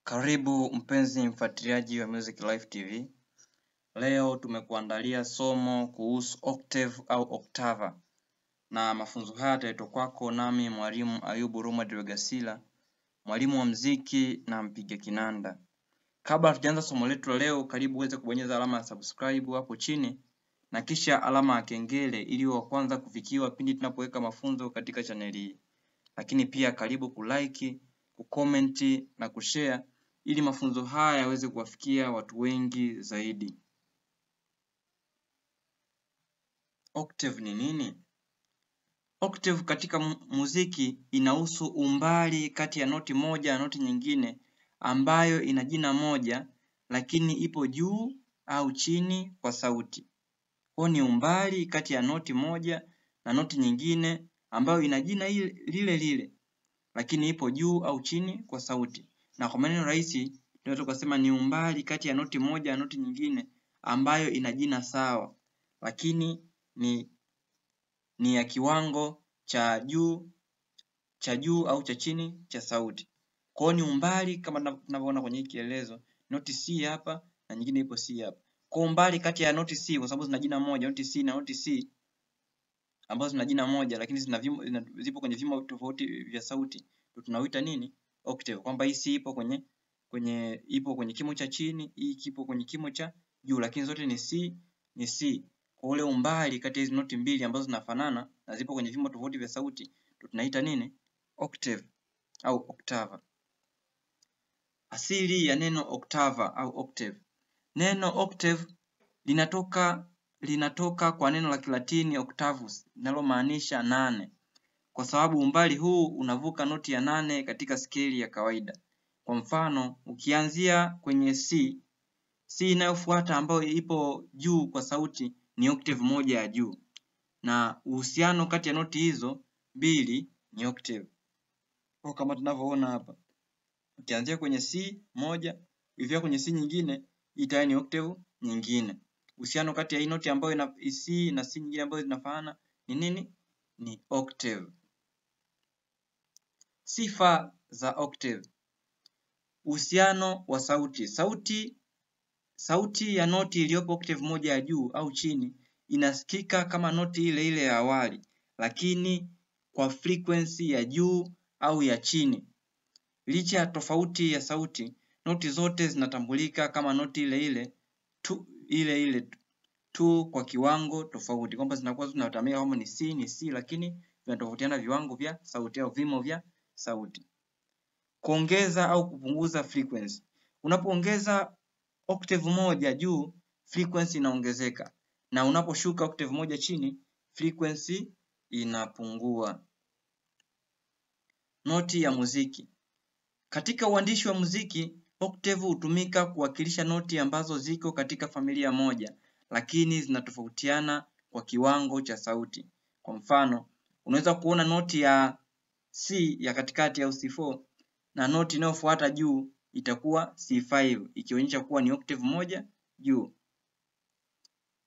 Karibu mpenzi mfuatiliaji wa Music Life TV. Leo tumekuandalia somo kuhusu octave au octava, na mafunzo haya yataletwa kwako nami mwalimu Ayubu Roma Dwegasila, mwalimu wa muziki na mpiga kinanda. Kabla hatujaanza somo letu la leo, karibu uweze kubonyeza alama ya subscribe hapo chini na kisha alama ya kengele ili wa kwanza kufikiwa pindi tunapoweka mafunzo katika chaneli hii. Lakini pia karibu kulike, kucomment na kushare ili mafunzo haya yaweze kuwafikia watu wengi zaidi. Octave ni nini? Octave katika muziki inahusu umbali kati ya noti moja na noti nyingine ambayo ina jina moja lakini ipo juu au chini kwa sauti. Kwa ni umbali kati ya noti moja na noti nyingine ambayo ina jina lile lile lakini ipo juu au chini kwa sauti. Na kwa maneno rahisi tunaweza kusema ni umbali kati ya noti moja na noti nyingine ambayo ina jina sawa lakini ni ya kiwango cha juu au cha chini cha sauti. Kwa ni umbali kama tunavyoona kwenye kielezo, noti C hapa na nyingine ipo C hapa. Kwa umbali kati ya noti C kwa sababu zina jina moja, noti C na noti C ambazo zina jina moja lakini zipo kwenye vimo tofauti vya sauti, tunauita nini? Octave. Kwamba hii C ipo kwenye kimo cha chini, hii kipo kwenye kimo cha juu, lakini zote ni C. Kwa ule umbali kati ya hizo noti mbili ambazo zinafanana na zipo kwenye vimo tofauti vya sauti, tunaita nini? Octave au octava. Asili ya neno octava au octave. Neno octave linatoka kwa neno la Kilatini octavus, linalomaanisha 8. Kwa sababu umbali huu unavuka noti ya 8 katika skeli ya kawaida. Kwa mfano, ukianzia kwenye C inayofuata ambayo ipo juu kwa sauti ni octave moja ya juu. Na uhusiano kati ya noti hizo mbili ni octave. Kwa kama tunavyoona hapa, ukianzia kwenye C moja, ukifika kwenye C nyingine, itakuwa ni octave nyingine. Uhusiano kati ya hii noti ambayo ina C na C nyingine ambayo zinafanana ni nini? Ni octave. Sifa za octave. Uhusiano wa sauti. Sauti ya noti iliyopo octave moja ya juu au chini inasikika kama noti ile ile ya awali, lakini kwa frequency ya juu au ya chini. Licha ya tofauti ya sauti, noti zote zinatambulika kama noti ile ile tu kwa kiwango tofauti. Kwamba zinakuwa zinatamia kama ni C lakini vinatofautiana viwango vya sauti au vimo vya sauti. Kuongeza au kupunguza frequency. Unapoongeza octave moja juu, frequency inaongezeka, na unaposhuka octave moja chini, frequency inapungua. Noti ya muziki. Katika uandishi wa muziki, octave hutumika kuwakilisha noti ambazo ziko katika familia moja, lakini zinatofautiana kwa kiwango cha sauti. Kwa mfano, unaweza kuona noti ya C ya katikati au C4 na noti inayofuata juu itakuwa C5, ikionyesha kuwa ni octave moja juu.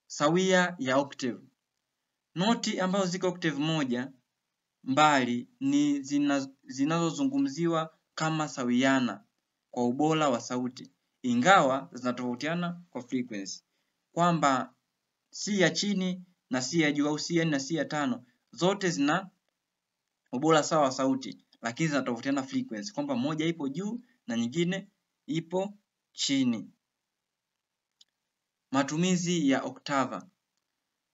Sawia ya octave. Noti ambazo ziko octave moja mbali ni zinazozungumziwa kama sawiana kwa ubora wa sauti, ingawa zinatofautiana kwa frequency. Kwamba C ya chini na C ya juu au C ya 4 na C ya 5 zote zina ubora sawa wa sauti, lakini zinatofautiana frequency, kwamba moja ipo juu na nyingine ipo chini. Matumizi ya oktava.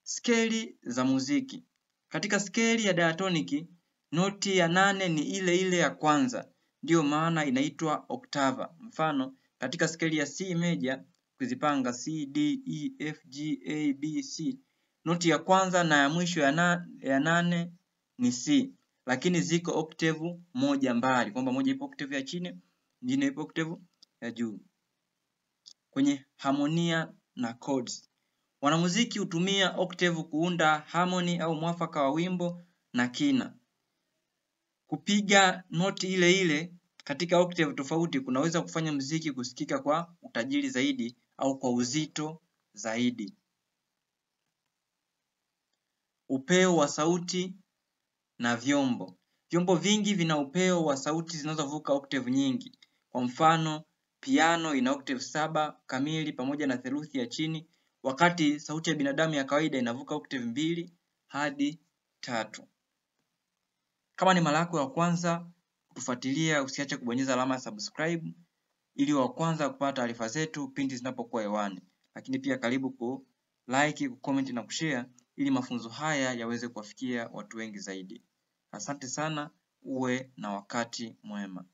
Skeli za muziki. Katika skeli ya diatonic, noti ya 8 ni ile ile ya kwanza, ndio maana inaitwa oktava. Mfano, katika skeli ya C major, kuzipanga C, D, E, F, G, A, B, C, noti ya kwanza na ya mwisho ya 8 ni C, lakini ziko octave moja mbali, kwamba moja ipo octave ya chini, nyingine ipo octave ya juu. Kwenye harmonia na chords. Wanamuziki hutumia octave kuunda harmony au mwafaka wa wimbo na kina. Kupiga noti ile ile katika octave tofauti kunaweza kufanya muziki kusikika kwa utajiri zaidi au kwa uzito zaidi. Upeo wa sauti na vyombo. Vyombo vingi vina upeo wa sauti zinazovuka octave nyingi. Kwa mfano, piano ina octave 7 kamili pamoja na theluthi ya chini, wakati sauti ya binadamu ya kawaida inavuka octave 2 hadi 3. Kama ni mara yako ya kwanza kutufuatilia, usiache kubonyeza alama ya subscribe ili wa kwanza kupata taarifa zetu pindi zinapokuwa hewani. Lakini pia karibu ku like, ku comment na kushare ili mafunzo haya yaweze kuwafikia watu wengi zaidi. Asante sana, uwe na wakati mwema.